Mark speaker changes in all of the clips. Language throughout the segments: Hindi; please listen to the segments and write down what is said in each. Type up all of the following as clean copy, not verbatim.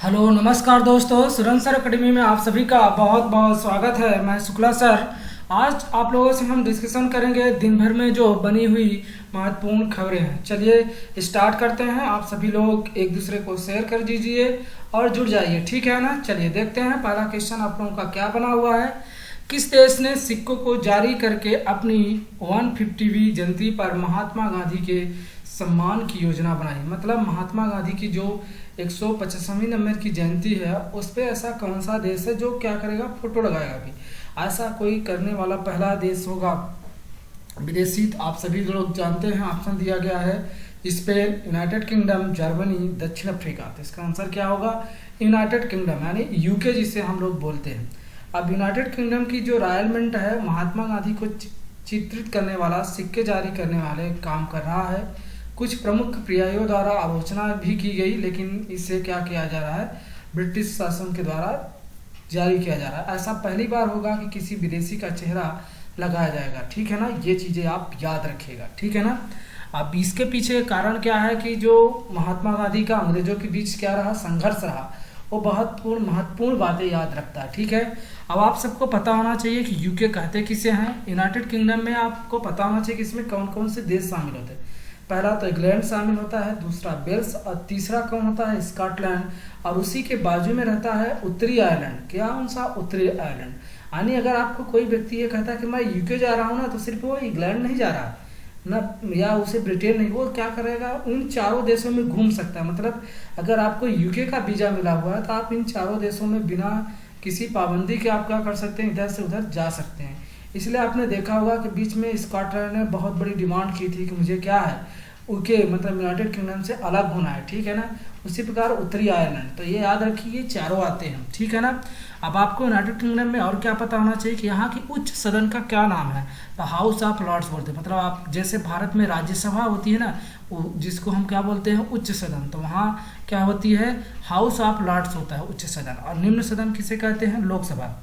Speaker 1: हेलो नमस्कार दोस्तों, सुरन सर अकेडमी में आप सभी का बहुत बहुत स्वागत है। मैं शुक्ला सर। आज आप लोगों से हम डिस्कशन करेंगे दिन भर में जो बनी हुई महत्वपूर्ण खबरें हैं। चलिए स्टार्ट करते हैं। आप सभी लोग एक दूसरे को शेयर कर दीजिए और जुड़ जाइए, ठीक है ना। चलिए देखते हैं पहला क्वेश्चन आप लोगों का क्या बना हुआ है। किस देश ने सिक्कों को जारी करके अपनी 150वीं जयंती पर महात्मा गांधी के सम्मान की योजना बनाई। मतलब महात्मा गांधी की जो 150वीं नंबर की जयंती है उस पे ऐसा कौन सा देश है जो क्या करेगा, फोटो लगाएगा भी। ऐसा कोई करने वाला पहला देश होगा विदेशी। आप सभी लोग जानते हैं, ऑप्शन दिया गया है स्पेन, यूनाइटेड किंगडम, जर्मनी, दक्षिण अफ्रीका। तो इसका आंसर क्या होगा? यूनाइटेड किंगडम यानी यूके जिसे हम लोग बोलते हैं। अब यूनाइटेड किंगडम की जो रॉयल मिंट है महात्मा गांधी को चित्रित करने वाला सिक्के जारी करने वाले काम कर रहा है। कुछ प्रमुख पर्यायों द्वारा आलोचना भी की गई, लेकिन इसे क्या किया जा रहा है, ब्रिटिश शासन के द्वारा जारी किया जा रहा है। ऐसा पहली बार होगा कि किसी विदेशी का चेहरा लगाया जाएगा, ठीक है ना। ये चीज़ें आप याद रखिएगा, ठीक है ना। अब इसके पीछे कारण क्या है कि जो महात्मा गांधी का अंग्रेजों के बीच क्या रहा, संघर्ष रहा, वो बहुत महत्वपूर्ण बातें याद रखता है, ठीक है। अब आप सबको पता होना चाहिए कि यूके कहते किसे हैं। यूनाइटेड किंगडम में आपको पता होना चाहिए कि इसमें कौन कौन से देश शामिल होते हैं। पहला तो इंग्लैंड शामिल होता है, दूसरा वेल्स और तीसरा कौन होता है, स्कॉटलैंड। और उसी के बाजू में रहता है उत्तरी आयरलैंड। क्या कौन सा? उत्तरी आयरलैंड। यानी अगर आपको कोई व्यक्ति ये कहता है कि मैं यूके जा रहा हूँ ना, तो सिर्फ वो इंग्लैंड नहीं जा रहा ना, या उसे ब्रिटेन नहीं, वो क्या करेगा, उन चारों देशों में घूम सकता है। मतलब अगर आपको यूके का वीजा मिला हुआ है तो आप इन चारों देशों में बिना किसी पाबंदी के आप क्या कर सकते हैं, इधर से उधर जा सकते हैं। इसलिए आपने देखा होगा कि बीच में स्कॉटलैंड ने बहुत बड़ी डिमांड की थी कि मुझे क्या है, उनके मतलब यूनाइटेड किंगडम से अलग होना है, ठीक है ना। उसी प्रकार उत्तरी आयरलैंड। तो ये याद रखिए, ये चारों आते हैं, ठीक है ना। अब आपको यूनाइटेड किंगडम में और क्या पता होना चाहिए कि यहाँ की उच्च सदन का क्या नाम है। तो हाउस ऑफ लॉर्ड्स बोलते हैं। मतलब आप जैसे भारत में राज्यसभा होती है ना, जिसको हम क्या बोलते हैं, उच्च सदन। तो वहाँ क्या होती है, हाउस ऑफ लॉर्ड्स होता है उच्च सदन। और निम्न सदन किसे कहते हैं, लोकसभा।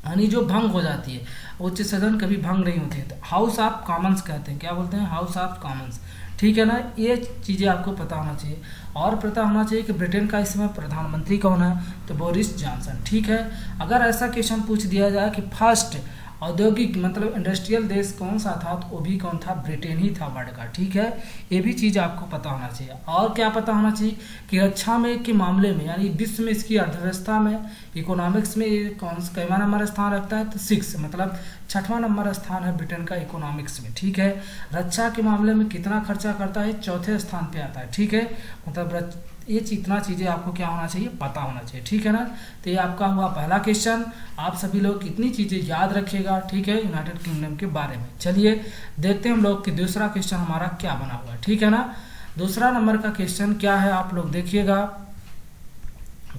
Speaker 1: यानी जो भंग हो जाती है, उच्च सदन कभी भंग नहीं होती है। तो हाउस ऑफ कॉमन्स कहते हैं, क्या बोलते हैं, हाउस ऑफ कॉमन्स, ठीक है ना। ये चीज़ें आपको पता होना चाहिए। और पता होना चाहिए कि ब्रिटेन का इस समय प्रधानमंत्री कौन है, तो बोरिस जॉनसन, ठीक है। अगर ऐसा क्वेश्चन पूछ दिया जाए कि फर्स्ट औद्योगिक मतलब इंडस्ट्रियल देश कौन सा था, तो वो भी कौन था, ब्रिटेन ही था वर्ल्ड का, ठीक है। ये भी चीज़ आपको पता होना चाहिए। और क्या पता होना चाहिए कि रक्षा में के मामले में यानी विश्व में इसकी अर्थव्यवस्था में, इकोनॉमिक्स में ये कैवा नंबर स्थान रखता है, तो 6 मतलब 6वां नंबर स्थान है ब्रिटेन का इकोनॉमिक्स में, ठीक है। रक्षा के मामले में कितना खर्चा करता है, 4थे स्थान पे आता है, ठीक है। मतलब ये इतना चीज़ें आपको क्या होना चाहिए, पता होना चाहिए, ठीक है ना। तो ये आपका हुआ पहला क्वेश्चन। आप सभी लोग कितनी चीज़ें याद रखिएगा, ठीक है, यूनाइटेड किंगडम के बारे में। चलिए देखते हैं हम लोग कि दूसरा क्वेश्चन हमारा क्या बना हुआ है, ठीक है ना। दूसरा नंबर का क्वेश्चन क्या है, आप लोग देखिएगा।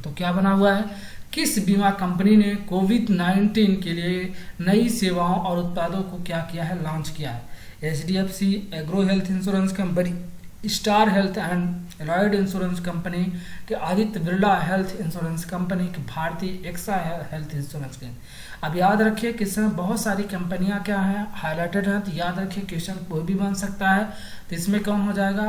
Speaker 1: तो क्या बना हुआ है, किस बीमा कंपनी ने कोविड-19 के लिए नई सेवाओं और उत्पादों को क्या किया है, लॉन्च किया है। HDFC एग्रो health insurance company, star health and allied insurance company के, Aditya Birla health insurance company की, भारतीय एक्सा हेल्थ इंश्योरेंस की। अब याद रखिए कि इसमें बहुत सारी कंपनियां क्या हैं, हाईलाइटेड हैं। तो याद रखिए क्वेश्चन कोई भी बन सकता है। तो इसमें कौन हो जाएगा,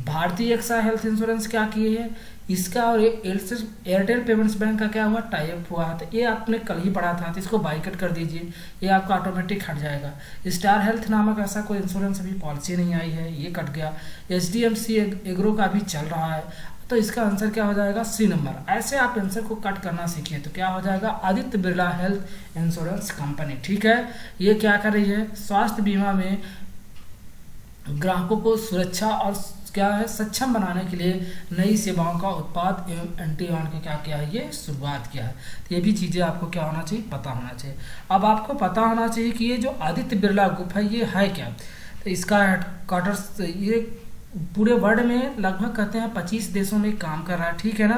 Speaker 1: भारतीय एक्सा हेल्थ इंश्योरेंस क्या की है, इसका और एयरटेल पेमेंट्स बैंक का क्या हुआ, टाई अप हुआ है। तो ये आपने कल ही पढ़ा था, तो इसको बाइकट कर दीजिए, ये आपका ऑटोमेटिक हट जाएगा। स्टार हेल्थ नामक ऐसा कोई इंश्योरेंस अभी पॉलिसी नहीं आई है, ये कट गया। HDFC एग्रो का भी चल रहा है, तो इसका आंसर क्या हो जाएगा, C नंबर। ऐसे आप आंसर को कट करना सीखिए। तो क्या हो जाएगा, Aditya Birla health insurance company, ठीक है। ये क्या कर रही है, स्वास्थ्य बीमा में ग्राहकों को सुरक्षा और क्या है, सक्षम बनाने के लिए नई सेवाओं का उत्पाद एवं एंटीऑन का क्या किया है, ये शुरुआत किया है। तो ये भी चीज़ें आपको क्या होना चाहिए, पता होना चाहिए। अब आपको पता होना चाहिए कि ये जो आदित्य बिरला ग्रुप है ये है क्या। तो इसका हेडक्वार्टर्स ये पूरे वर्ल्ड में लगभग कहते हैं 25 देशों में काम कर रहा है, ठीक है ना।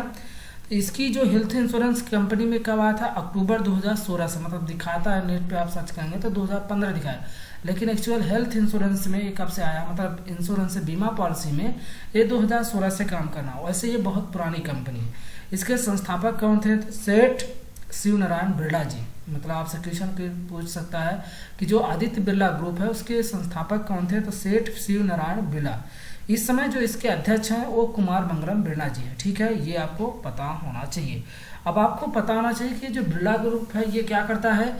Speaker 1: तो इसकी जो हेल्थ इंश्योरेंस कंपनी में कब आया था, अक्टूबर 2016 से। मतलब दिखाता है नेट पे आप सर्च करेंगे तो 2015 दिखाया, लेकिन एक्चुअल हेल्थ इंश्योरेंस में ये कब से आया, मतलब इंश्योरेंस से बीमा पॉलिसी में ये 2016 से काम करना। वैसे ये बहुत पुरानी कंपनी है। इसके संस्थापक कौन थे, सेठ शिव नारायण बिरला जी। मतलब आपसे क्वेश्चन पूछ सकता है कि जो आदित्य बिरला ग्रुप है उसके संस्थापक कौन थे, तो सेठ शिव नारायण बिरला। इस समय जो इसके अध्यक्ष हैं वो कुमार मंगलम बिरला जी हैं। ठीक है, ये आपको पता होना चाहिए। अब आपको पता होना चाहिए कि जो बिरला ग्रुप है ये क्या करता है,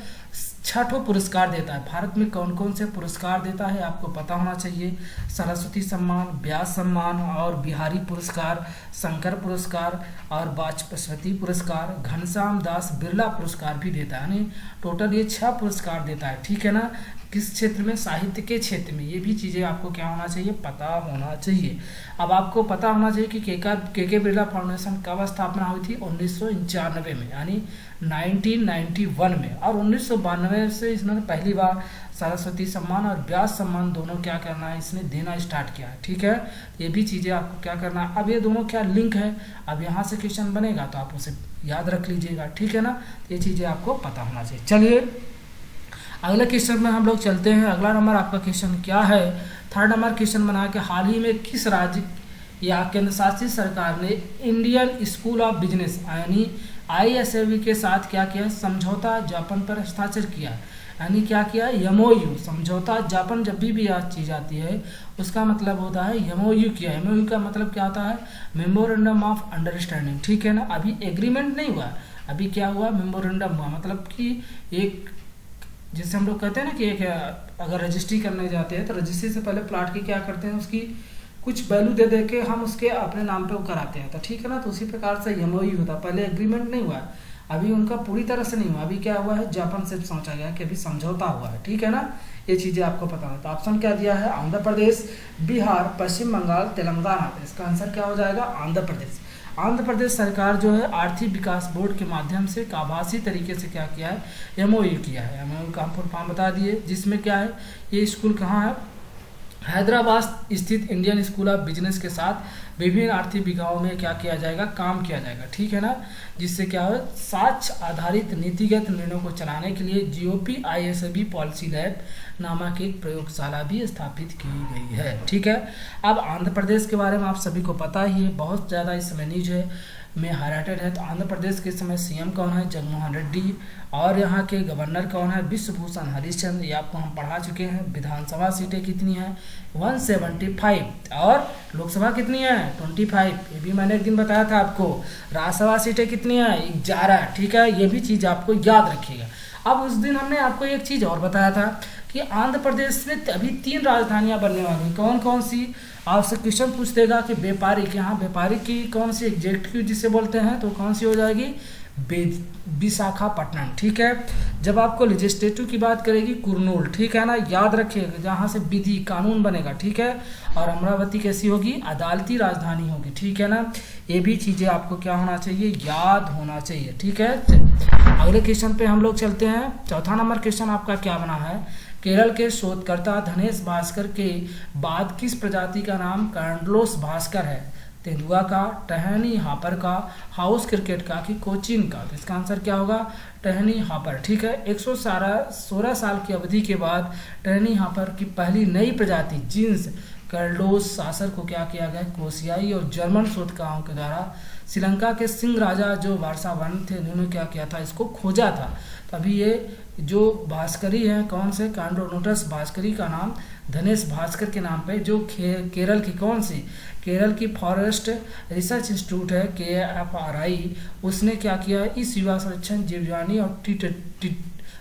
Speaker 1: 6 पुरस्कार देता है। भारत में कौन कौन से पुरस्कार देता है आपको पता होना चाहिए। सरस्वती सम्मान, व्यास सम्मान और बिहारी पुरस्कार, शंकर पुरस्कार और वाचस्पति पुरस्कार, घनश्याम दास बिरला पुरस्कार भी देता है। यानी टोटल ये 6 पुरस्कार देता है। ठीक है ना, किस क्षेत्र में, साहित्य के क्षेत्र में। ये भी चीज़ें आपको क्या होना चाहिए, पता होना चाहिए। अब आपको पता होना चाहिए कि के बिरला फाउंडेशन कब स्थापना हुई थी, 1991 में, यानी 1991 में। और 1992 से इसने पहली बार सरस्वती सम्मान और व्यास सम्मान दोनों क्या करना है, इसने देना स्टार्ट किया है। ठीक है, ये भी चीज़ें आपको क्या करना है। अब ये दोनों क्या लिंक है, अब यहाँ से क्वेश्चन बनेगा तो आप उसे याद रख लीजिएगा। ठीक है ना, ये चीज़ें आपको पता होना चाहिए। चलिए अगले क्वेश्चन में हम लोग चलते हैं। अगला नंबर आपका क्वेश्चन क्या है, 3rd नंबर क्वेश्चन बना के हाल ही में किस राज्य या केंद्र शासित सरकार ने इंडियन स्कूल ऑफ बिजनेस यानी ISAB के साथ क्या किया, समझौता ज्ञापन पर हस्ताक्षर किया। यानी क्या किया, MOU, समझौता ज्ञापन। जब भी यह चीज़ आती है उसका मतलब होता है MOU किया। MOU का मतलब क्या होता है, मेमोरेंडम ऑफ अंडरस्टैंडिंग। ठीक है ना, अभी एग्रीमेंट नहीं हुआ, अभी क्या हुआ, मेमोरेंडम हुआ। मतलब कि एक, जिससे हम लोग कहते हैं ना कि एक अगर रजिस्ट्री करने जाते हैं तो रजिस्ट्री से पहले प्लाट की क्या करते हैं, उसकी कुछ वैल्यू दे दे के हम उसके अपने नाम पे वो कराते हैं। तो ठीक है ना, तो उसी प्रकार से MOU होता है। पहले एग्रीमेंट नहीं हुआ, अभी उनका पूरी तरह से नहीं हुआ, अभी क्या हुआ है, जापान से सोचा गया कि अभी समझौता हुआ है। ठीक है ना, ये चीज़ें आपको पता है। तो ऑप्शन क्या दिया है, आंध्र प्रदेश, बिहार, पश्चिम बंगाल, तेलंगाना। तो इसका आंसर क्या हो जाएगा, आंध्र प्रदेश। आंध्र प्रदेश सरकार जो है आर्थिक विकास बोर्ड के माध्यम से आभासी तरीके से क्या किया है, MOU किया है। MOU का हम फुल फॉर्म बता दिए, जिसमें क्या है, ये स्कूल कहाँ है, हैदराबाद स्थित इंडियन स्कूल ऑफ बिजनेस के साथ विभिन्न आर्थिक विभागों में क्या किया जाएगा, काम किया जाएगा। ठीक है ना, जिससे क्या हो, साक्ष्य आधारित नीतिगत निर्णयों को चलाने के लिए GOP ISAB पॉलिसी लैब नामक एक प्रयोगशाला भी स्थापित की गई है। ठीक है, अब आंध्र प्रदेश के बारे में आप सभी को पता ही है, बहुत ज़्यादा इस समय न्यूज में हाईलाइटेड है। तो आंध्र प्रदेश के समय CM कौन है, जगनमोहन रेड्डी, और यहाँ के गवर्नर कौन है, विश्वभूषण हरिश्चंद्र। ये आपको हम पढ़ा चुके हैं। विधानसभा सीटें कितनी हैं, 175, और लोकसभा कितनी है, 25। ये भी मैंने एक दिन बताया था आपको। राज्यसभा सीटें कितनी हैं, 11। ठीक है, ये भी चीज़ आपको याद रखिएगा। अब उस दिन हमने आपको एक चीज़ और बताया था कि आंध्र प्रदेश में अभी 3 राजधानियां बनने वाली। कौन कौन सी, आपसे क्वेश्चन पूछ देगा कि व्यापारिक, यहाँ व्यापारिक की कौन सी एग्जीक्यूटिव जिसे बोलते हैं, तो कौन सी हो जाएगी, विशाखापट्टनम। ठीक है, जब आपको लेजिस्लेटिव की बात करेगी, कुरनूल। ठीक है ना, याद रखिएगा, जहाँ से विधि कानून बनेगा। ठीक है, और अमरावती कैसी होगी, अदालती राजधानी होगी। ठीक है ना, ये भी चीज़ें आपको क्या होना चाहिए, याद होना चाहिए। ठीक है, अगले क्वेश्चन पे हम लोग चलते हैं। 4था नंबर क्वेश्चन आपका क्या बना है, केरल के शोधकर्ता धनेश भास्कर के बाद किस प्रजाति का नाम कार्लोस भास्कर है, तेंदुआ का, टहनी हापर का, हाउस क्रिकेट का, कि कोचीन का। तो इसका आंसर क्या होगा, टहनी हापर। ठीक है, 116 साल की अवधि के बाद टहनी हापर की पहली नई प्रजाति जीन्स कार्लोस सासर को क्या किया गया, क्रोशियाई और जर्मन शोधकर्ताओं के द्वारा श्रीलंका के सिंह राजा जो वारसावन थे, उन्होंने क्या किया था, इसको खोजा था। तभी ये जो भास्करी है, कौन से, कांडोनोटस भास्करी का नाम धनेश भास्कर के नाम पे, जो केरल की कौन सी, केरल की फॉरेस्ट रिसर्च इंस्टीट्यूट है KFRI, उसने क्या किया, इस युवा संरक्षण जीवजानी और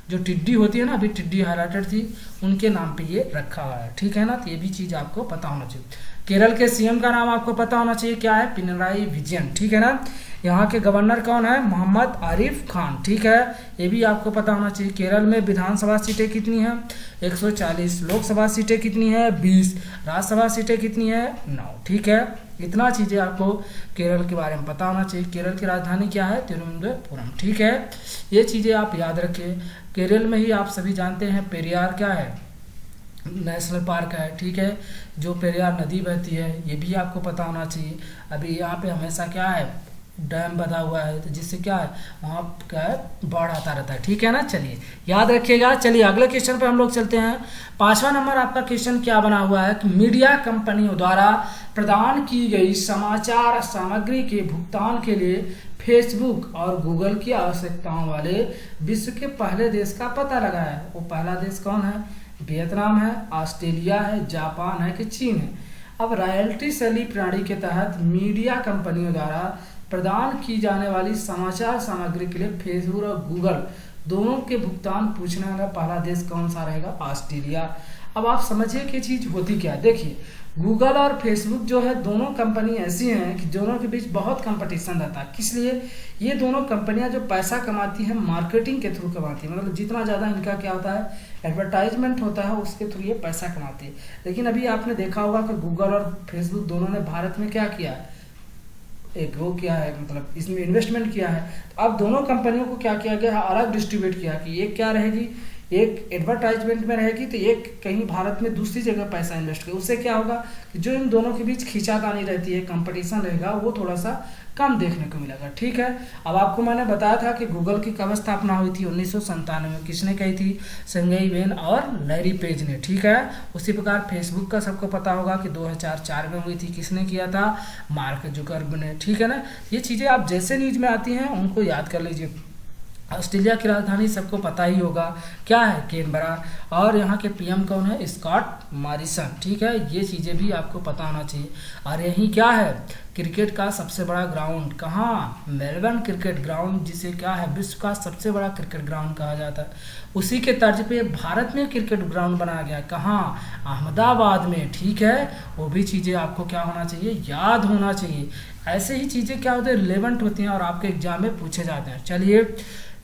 Speaker 1: जो टिड्डी होती है ना, अभी टिड्डी हाईलाइटेड थी, उनके नाम पे ये रखा हुआ है। ठीक है ना, तो ये भी चीज़ आपको पता होना चाहिए। केरल के CM का नाम आपको पता होना चाहिए, क्या है, पिनराई विजयन। ठीक है ना, यहाँ के गवर्नर कौन है, मोहम्मद आरिफ खान। ठीक है, ये भी आपको पता होना चाहिए। केरल में विधानसभा सीटें कितनी हैं, 140। लोकसभा सीटें कितनी है, 20। राज्यसभा सीटें कितनी है, 9। ठीक है, इतना चीज़ें आपको केरल के बारे में पता होना चाहिए। केरल की राजधानी क्या है, तिरुवनंतपुरम। ठीक है, ये चीज़ें आप याद रखिए। केरल में ही आप सभी जानते हैं पेरियार क्या है, नेशनल पार्क है। ठीक है, जो पेरियार नदी बहती है, ये भी आपको पता होना चाहिए। अभी यहाँ पे हमेशा क्या है, डैम बना हुआ है, तो जिससे क्या है, वहाँ क्या है, बाढ़ आता रहता है। ठीक है ना, चलिए याद रखिएगा। चलिए अगले क्वेश्चन पे हम लोग चलते हैं। 5वां नंबर आपका क्वेश्चन क्या बना हुआ है कि मीडिया कंपनियों द्वारा प्रदान की गई समाचार सामग्री के भुगतान के लिए फेसबुक और गूगल की आवश्यकताओं वाले विश्व के पहले देश का पता लगाया है। वो पहला देश कौन है, वियतनाम है, ऑस्ट्रेलिया है, जापान है कि चीन है। अब रॉयल्टी शैली प्रणाली के तहत मीडिया कंपनियों द्वारा प्रदान की जाने वाली समाचार सामग्री के लिए फेसबुक और गूगल दोनों के भुगतान पूछने वाला पहला देश कौन सा रहेगा? ऑस्ट्रेलिया। अब आप समझिए कि चीज होती क्या है। देखिए, गूगल और फेसबुक जो है दोनों कंपनी ऐसी हैं कि दोनों के बीच बहुत कंपटीशन रहता है। किस लिए? ये दोनों कंपनियां जो पैसा कमाती हैं मार्केटिंग के थ्रू कमाती है, मतलब जितना ज़्यादा इनका क्या होता है एडवर्टाइजमेंट होता है उसके थ्रू ये पैसा कमाती है। लेकिन अभी आपने देखा होगा कि गूगल और फेसबुक दोनों ने भारत में क्या किया है, एक वो किया है, मतलब इसमें इन्वेस्टमेंट किया है। तो अब दोनों कंपनियों को क्या किया गया, अलग डिस्ट्रीब्यूट किया कि एक क्या रहेगी, एक एडवर्टाइजमेंट में रहेगी तो एक कहीं भारत में दूसरी जगह पैसा इन्वेस्ट करे। उससे क्या होगा कि जो इन दोनों के बीच खींचातानी रहती है, कंपटीशन रहेगा, वो थोड़ा सा कम देखने को मिलेगा। ठीक है। अब आपको मैंने बताया था कि गूगल की कब स्थापना हुई थी? 1997 में। किसने कही थी? संजय वेन और लैरी पेज ने। ठीक है। उसी प्रकार फेसबुक का सबको पता होगा कि 2004 में हुई थी। किसने किया था? मार्क जुकरबर्ग ने। ठीक है ना। ये चीज़ें आप जैसे न्यूज में आती हैं उनको याद कर लीजिए। ऑस्ट्रेलिया की राजधानी सबको पता ही होगा, क्या है? कैनबरा। और यहाँ के पीएम कौन है? Scott Morrison. ठीक है। ये चीज़ें भी आपको पता होना चाहिए। और यही क्या है? क्रिकेट का सबसे बड़ा ग्राउंड कहाँ? मेलबर्न क्रिकेट ग्राउंड, जिसे क्या है विश्व का सबसे बड़ा क्रिकेट ग्राउंड कहा जाता है। उसी के तर्ज पे भारत में क्रिकेट ग्राउंड बनाया गया, कहाँ? अहमदाबाद में। ठीक है। वो भी चीज़ें आपको क्या होना चाहिए? याद होना चाहिए। ऐसे ही चीज़ें क्या होती है? रिलेवेंट होती हैं और आपके एग्जाम में पूछे जाते हैं। चलिए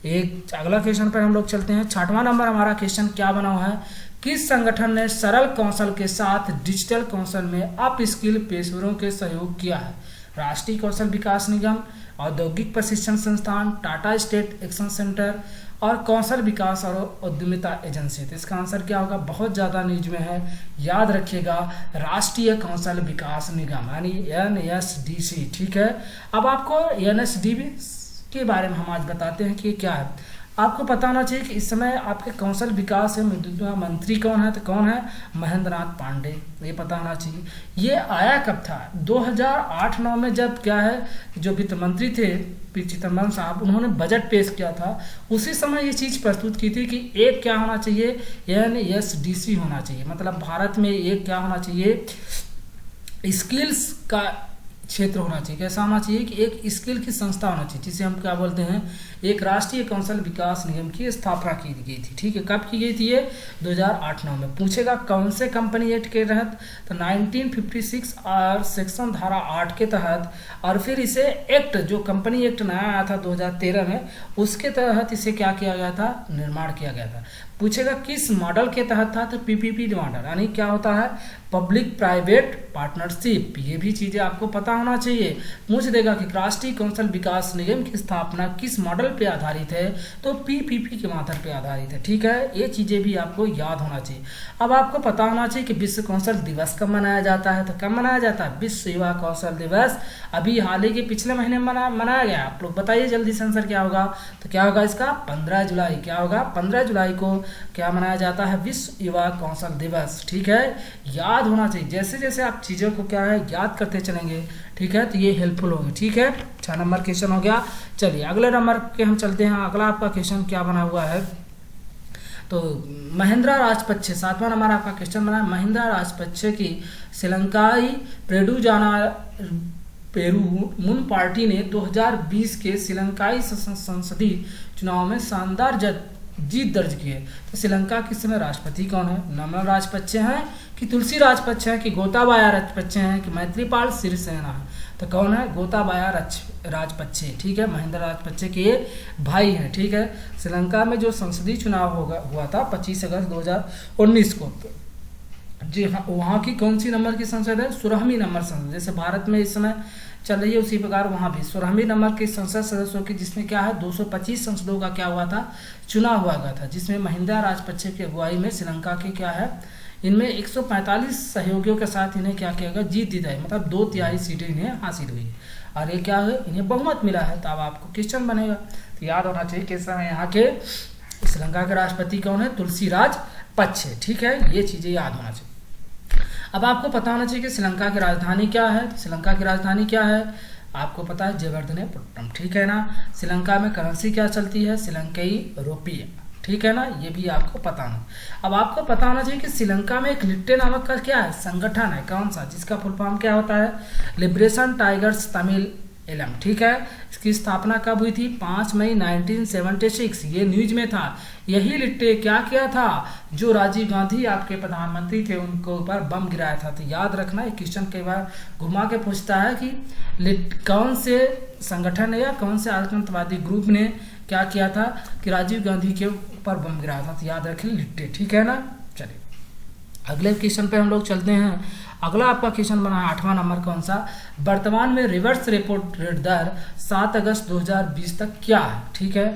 Speaker 1: एक अगला क्वेश्चन पर हम लोग चलते हैं। 6वां नंबर हमारा क्वेश्चन क्या बना हुआ है? किस संगठन ने सरल कौशल के साथ डिजिटल कौशल में अप स्किल पेशेवरों के सहयोग किया है? राष्ट्रीय कौशल विकास निगम, औद्योगिक प्रशिक्षण संस्थान, टाटा स्टेट एक्शन सेंटर और कौशल विकास और उद्यमिता एजेंसी। तो इसका आंसर क्या होगा? बहुत ज़्यादा न्यूज में है, याद रखिएगा, राष्ट्रीय कौशल विकास निगम यानी NSDC। ठीक है। अब आपको NSDB के बारे में हम आज बताते हैं कि क्या है। आपको पता होना चाहिए कि इस समय आपके कौशल विकास एवं मंत्री कौन है? तो कौन है? महेंद्र नाथ पांडे। ये पता होना चाहिए। ये आया कब था? 2008-9 में, जब क्या है जो वित्त मंत्री थे पी चिदम्बरम साहब, उन्होंने बजट पेश किया था। उसी समय ये चीज़ प्रस्तुत की थी कि एक क्या होना चाहिए? NSDC होना चाहिए। मतलब भारत में एक क्या होना चाहिए? स्किल्स का क्षेत्र होना चाहिए। कैसा होना चाहिए? कि एक स्किल की संस्था होना चाहिए, जिसे हम क्या बोलते हैं? एक राष्ट्रीय कौशल विकास निगम की स्थापना की गई थी। ठीक है। कब की गई थी ये? 2008-9 में। पूछेगा कौन से कंपनी एक्ट के तहत? तो 1956 और सेक्शन धारा 8 के तहत। और फिर इसे एक्ट, जो कंपनी एक्ट नया आया था 2013 में, उसके तहत इसे क्या किया गया था? निर्माण किया गया था। पूछेगा किस मॉडल के तहत था? तो PPP मॉडल, यानी क्या होता है? Public private partnership. ये भी चीज़ें आपको पता होना चाहिए। पूछ देगा कि राष्ट्रीय कौशल विकास निगम की स्थापना किस मॉडल पे आधारित है? तो PPP के माध्यम पे आधारित है। ठीक है। ये चीज़ें भी आपको याद होना चाहिए। अब आपको पता होना चाहिए कि विश्व कौशल दिवस कब मनाया जाता है? तो कब मनाया जाता है? विश्व युवा कौशल दिवस अभी हाल ही के पिछले महीने में मनाया गया। आप लोग बताइए जल्दी से आंसर क्या होगा? तो क्या होगा इसका? 15 जुलाई। क्या होगा? 15 जुलाई को क्या मनाया जाता है? विश्व युवा कौशल दिवस। ठीक है। याद होना चाहिए। जैसे जैसे आप चीज़ों को क्या है याद करते चलेंगे, ठीक है, तो ये हेल्पफुल होगी। ठीक है। 6 नंबर क्वेश्चन हो गया। चलिए अगले नंबर के हम चलते हैं। अगला आपका क्वेश्चन क्या बना हुआ है? तो महिंद्रा राजपक्षे, 7वां नंबर आपका क्वेश्चन बना है। महिंद्रा राजपक्षे की श्रीलंकाई पेरूमुन पार्टी ने 2020 के श्रीलंकाई संसदीय चुनाव में शानदार जीत दर्ज की है। तो श्रीलंका के समय राष्ट्रपति कौन है? नमल राजपक्षे हैं कि तुलसी राजपक्षे हैं कि गोताबाया राजपक्षे हैं कि मैत्रीपाल सिरिसेना है? तो कौन है? गोताबाया राजपक्षे। ठीक है। महिंद्रा राजपक्षे के भाई हैं। ठीक है। श्रीलंका में जो संसदीय चुनाव हुआ था 25 अगस्त 2019 को। जी हाँ, वहाँ की कौन सी नंबर की संसद है? 16वीं नंबर संसद। जैसे भारत में इस समय चल रही है उसी प्रकार वहाँ भी 16वीं नंबर के संसद सदस्यों की, जिसमें क्या है 225 संसदों का क्या हुआ था? चुनाव हुआ गया था, जिसमें महिंद्रा राजपक्षे की अगुवाई में श्रीलंका के क्या है इनमें 145 सहयोगियों के साथ इन्हें क्या किया गया? जीत दी जाए, मतलब 2/3 सीटें इन्हें हासिल हुई और ये क्या है? इन्हें बहुमत मिला है। तो अब आपको क्वेश्चन बनेगा तो याद होना चाहिए कि समय यहाँ के श्रीलंका के राष्ट्रपति कौन है? तुलसी राजपक्षे। ठीक है। ये चीज़ें याद होना चाहिए। अब आपको पता होना चाहिए कि श्रीलंका की राजधानी क्या है? श्रीलंका की राजधानी क्या है? आपको पता है जयवर्धनेपट्टनम। ठीक है ना। श्रीलंका में करेंसी क्या चलती है? श्रीलंकाई रुपये। ठीक है ना, ये भी आपको पता होना। अब आपको पता होना चाहिए कि श्रीलंका में एक लिट्टे नामक का क्या है संगठन है, कौन सा, जिसका फुल फॉर्म क्या होता है, लिबरेशन टाइगर्स तमिल एलम, ठीक है। इसकी स्थापना कब हुई थी, 5 मई 1976, ये न्यूज में था। यही लिट्टे क्या किया था, जो राजीव गांधी आपके प्रधानमंत्री थे उनको ऊपर बम गिराया था। तो याद रखना, एक क्वेश्चन कई बार घुमा के पूछता है कि कौन से संगठन या कौन से आतंकवादी ग्रुप ने क्या किया था कि राजीव गांधी के ऊपर बम गिराया था। तो याद रखें लिट्टे, ठीक है ना। चलिए अगले क्वेश्चन पे हम लोग चलते हैं। अगला आपका क्वेश्चन बना है 8वां नंबर, कौन सा, वर्तमान में रिवर्स रेपो रेट दर 7 अगस्त 2020 तक क्या है, ठीक है।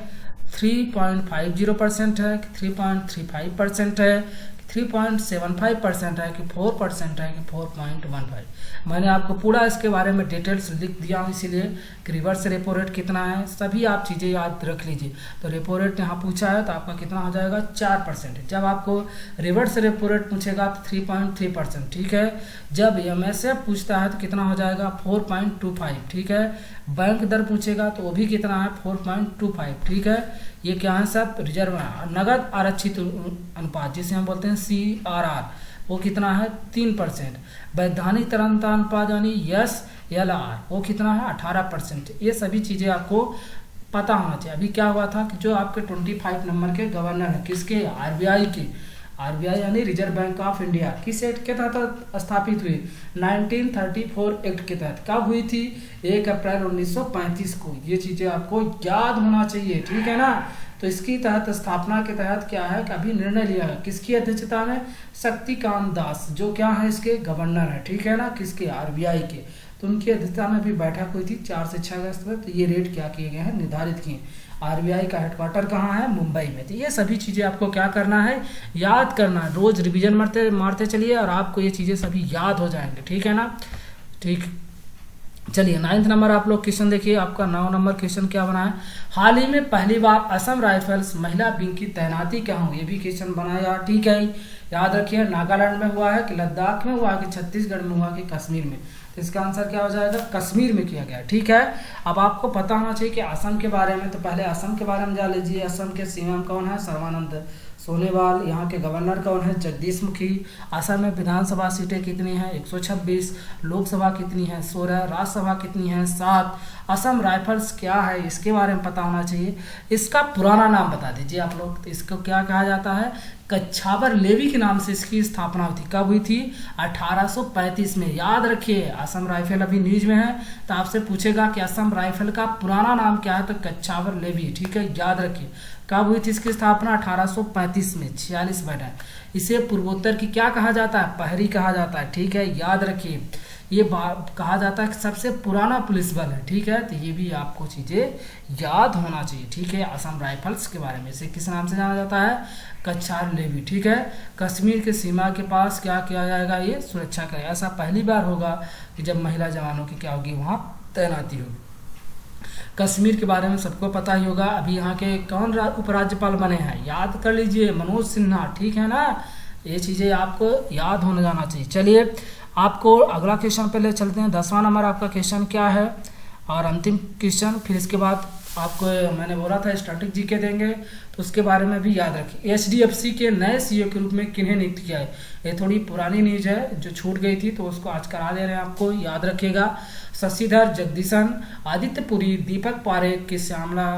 Speaker 1: 3.50% है कि 3.35% है, 3.75% है कि 4% है कि 4.15। मैंने आपको पूरा इसके बारे में डिटेल्स लिख दिया हूँ, इसीलिए कि रिवर्स रेपो रेट कितना है, सभी आप चीज़ें याद रख लीजिए। तो रेपो रेट यहाँ पूछा है तो आपका कितना हो जाएगा, 4%। जब आपको रिवर्स रेपो रेट पूछेगा तो 3.3%, ठीक है। जब MSF पूछता है तो कितना हो जाएगा, 4.25, ठीक है। बैंक दर पूछेगा तो वो भी कितना है, 4.25, ठीक है। ये क्या है सब, रिजर्व नगद आरक्षित अनुपात जिसे हम बोलते हैं CRR, वो कितना है 3%। वैधानिक तरलता अनुपात यानी SLR, वो कितना है 18%। ये सभी चीज़ें आपको पता होना चाहिए। अभी क्या हुआ था कि जो आपके 25 नंबर के गवर्नर हैं, किसके, RBI के, RBI यानी रिजर्व बैंक ऑफ इंडिया, किस एक्ट के तहत स्थापित हुई, 1934 एक्ट के तहत। कब हुई थी, 1 अप्रैल 1935 को। ये चीज़ें आपको याद होना चाहिए, ठीक है ना। तो इसकी तहत स्थापना के तहत क्या है कि अभी निर्णय लिया है, किसकी अध्यक्षता में, शक्तिकांत दास, जो क्या है इसके गवर्नर है, ठीक है ना, किसके, RBI के। तो उनकी अध्यक्षता में भी बैठक हुई थी 4 से 6 अगस्त में। तो ये रेट क्या किए गए हैं, निर्धारित किए। RBI का हेडक्वार्टर कहाँ है, मुंबई में। तो ये सभी चीज़ें आपको क्या करना है, याद करना है। रोज रिवीजन मारते चलिए और आपको ये चीज़ें सभी याद हो जाएंगे, ठीक है ना। ठीक, चलिए 9th नंबर आप लोग क्वेश्चन देखिए। आपका 9 नंबर क्वेश्चन क्या बना है, हाल ही में पहली बार असम राइफल्स महिला विंग की तैनाती क्या हो। ये भी क्वेश्चन बनाया, ठीक है। याद रखिए, नागालैंड में हुआ है कि लद्दाख में हुआ है कि छत्तीसगढ़ में हुआ कि कश्मीर में। तो इसका आंसर क्या हो जाएगा, कश्मीर में किया गया, ठीक है। अब आपको पता होना चाहिए कि असम के बारे में, तो पहले असम के बारे में जान लीजिए। असम के सीएम कौन है, सर्बानंद सोनोवाल। यहाँ के गवर्नर कौन है, जगदीश मुखी। असम में विधानसभा सीटें कितनी हैं, 126। लोकसभा कितनी है, 16। राज्यसभा कितनी है, 7। असम राइफल्स क्या है, इसके बारे में पता होना चाहिए। इसका पुराना नाम बता दीजिए आप लोग। तो इसको क्या कहा जाता है, कछावर लेवी के नाम से इसकी स्थापना हुई थी। कब हुई थी, 1835 में। याद रखिए, असम राइफल अभी न्यूज में है तो आपसे पूछेगा कि असम राइफल का पुराना नाम क्या है, तो कछावर लेवी, ठीक है, याद रखिए। कब हुई थी इसकी स्थापना, 1835 में, 46 बैठक। इसे पूर्वोत्तर की क्या कहा जाता है, पहरी कहा जाता है, ठीक है, याद रखिए। ये कहा जाता है कि सबसे पुराना पुलिस बल है, ठीक है। तो ये भी आपको चीज़ें याद होना चाहिए, ठीक है। असम राइफल्स के बारे में इसे किस नाम से जाना जाता है, कछार लेवी, ठीक है। कश्मीर के सीमा के पास क्या किया जाएगा, ये सुरक्षा का। ऐसा पहली बार होगा कि जब महिला जवानों की क्या होगी, वहाँ तैनाती होगी। कश्मीर के बारे में सबको पता ही होगा। अभी यहाँ के कौन उपराज्यपाल बने हैं, याद कर लीजिए, मनोज सिन्हा, ठीक है ना। ये चीज़ें आपको याद होने जाना चाहिए। चलिए आपको अगला क्वेश्चन पे ले चलते हैं। 10वां नंबर आपका क्वेश्चन क्या है और अंतिम क्वेश्चन। फिर इसके बाद आपको मैंने बोला था स्टैटिक जीके देंगे, तो उसके बारे में भी याद रखिए। HDFC के नए CEO के रूप में किन्हें नियुक्त किया है। ये थोड़ी पुरानी न्यूज है जो छूट गई थी, तो उसको आज करा दे रहे हैं आपको, याद रखिएगा। शशिधर जगदीशन, आदित्य पुरी, दीपक पारेख के श्यामला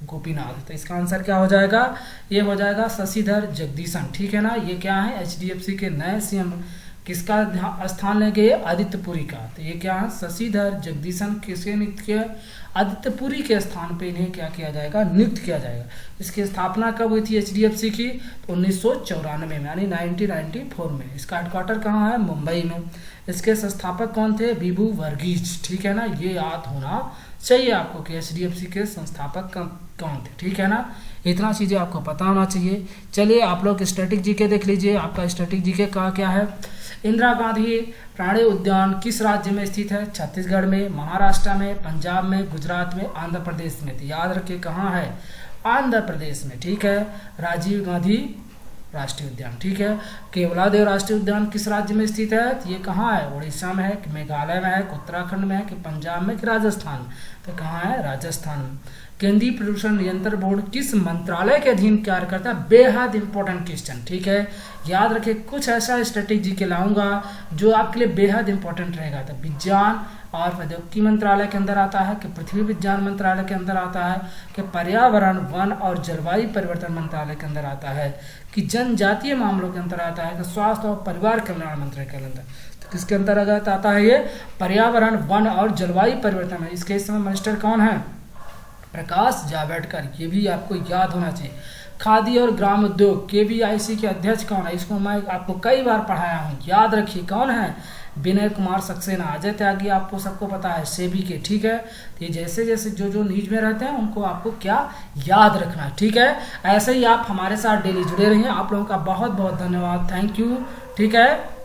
Speaker 1: गोपीनाथ। तो इसका आंसर क्या हो जाएगा, ये हो जाएगा शशिधर जगदीशन, ठीक है ना। ये क्या है, HDFC के नए CM किसका स्थान लेंगे, आदित्य पुरी का। तो ये क्या है, शशिधर जगदीशन किसके नियुक्त किया, आदित्य पुरी के स्थान पे इन्हें क्या किया जाएगा, नियुक्त किया जाएगा। इसकी स्थापना कब हुई थी HDFC की, तो 1994 में, यानी 1994 में। इसका हेडक्वार्टर कहाँ है, मुंबई में। इसके संस्थापक कौन थे, बीबू वर्गीज, ठीक है ना। ये याद होना चाहिए आपको कि HDFC के संस्थापक कौन थे, ठीक है ना। इतना चीज़ें आपको पता होना चाहिए। चलिए आप लोग स्टैटिक जीके देख लीजिए। आपका स्टैटिक जीके का क्या है, इंदिरा गांधी प्राणी उद्यान किस राज्य में स्थित है, छत्तीसगढ़ में, महाराष्ट्र में, पंजाब में, गुजरात में, आंध्र प्रदेश में। तो याद रखिए कहाँ है, आंध्र प्रदेश में, ठीक है। राजीव गांधी राष्ट्रीय उद्यान। ठीक है, केवलादेव राष्ट्रीय उद्यान किस राज्य में स्थित है? तो ये कहाँ है? उड़ीसा में है कि मेघालय में है कि उत्तराखंड में है कि पंजाब में कि राजस्थान? तो कहाँ है? राजस्थान में। केंद्रीय प्रदूषण नियंत्रण बोर्ड किस मंत्रालय के अधीन कार्य करता है? बेहद इंपॉर्टेंट क्वेश्चन। ठीक है, याद रखिए, कुछ ऐसा स्ट्रेटेजी के लाऊंगा जो आपके लिए बेहद इंपॉर्टेंट रहेगा। तो विज्ञान और प्रौद्योगिकी मंत्रालय के अंदर आता है कि पृथ्वी विज्ञान मंत्रालय के अंदर आता है कि पर्यावरण वन और जलवायु परिवर्तन मंत्रालय के अंदर आता है कि जनजातीय मामलों के अंदर आता है कि स्वास्थ्य और परिवार कल्याण मंत्रालय के अंदर? तो किसके अंतर्गत आता है? ये पर्यावरण वन और जलवायु परिवर्तन है। इसके समय मिनिस्टर कौन है? प्रकाश जावड़ेकर। ये भी आपको याद होना चाहिए। खादी और ग्राम उद्योग केवीआईसी के अध्यक्ष कौन है? इसको मैं आपको कई बार पढ़ाया हूँ, याद रखिए कौन है? विनय कुमार सक्सेना। अजय त्यागी आपको सबको पता है, सेबी के। ठीक है, तो ये जैसे जैसे जो न्यूज में रहते हैं उनको आपको क्या याद रखना है। ठीक है, ऐसे ही आप हमारे साथ डेली जुड़े रहिए। आप लोगों का बहुत बहुत धन्यवाद, थैंक यू। ठीक है।